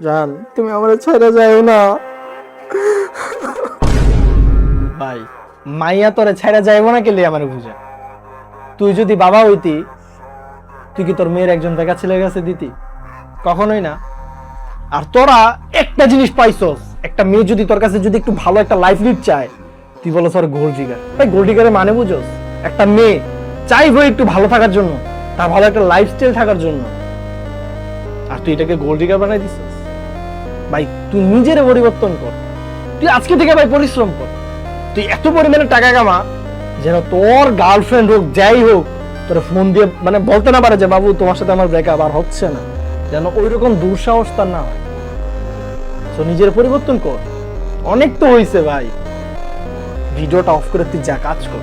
জান তুমি আমার ছেড়ে যাও না। ভাই মাইয়া তোরে ছাইরা যাইব না কেলে আমার বুঝা? তুই যদি বাবা হইতি তুই কি তোর মেয়ের একজন দেখা ছেলের কাছে দিতি? কখনোই না। আর তোরা একটা জিনিস পাইছস, একটা মেয়ে যদি তোর কাছে যদি একটু ভালো একটা লাইফ লিড চায়, তুই বলো স্যার গোল্ড ডিগার। ভাই গোল্ড ডিগারের মানে বুঝোস? একটা মেয়ে চাইবো একটু ভালো থাকার জন্য, তার ভালো একটা লাইফস্টাইল থাকার জন্য, আর তুই এটাকে গোল্ড ডিগার বানাই দিছিস। ভাই তুই নিজের পরিবর্তন কর, তুই আজকে থেকে ভাই পরিশ্রম কর, তুই এত পরিমাণে টাকা কামা যেন তোর গার্লফ্রেন্ড হোক যাই হোক তোর ফোন দিয়ে মানে বলতে না পারে যে বাবু তোমার সাথে আমার ব্রেকআপ আর হচ্ছে না, যেন ওই রকম দুঃসাহস তার না হয়। তো নিজের পরিবর্তন কর। অনেক তো হইছে ভাই, ভিডিওটা অফ করে তুই যা কাজ কর।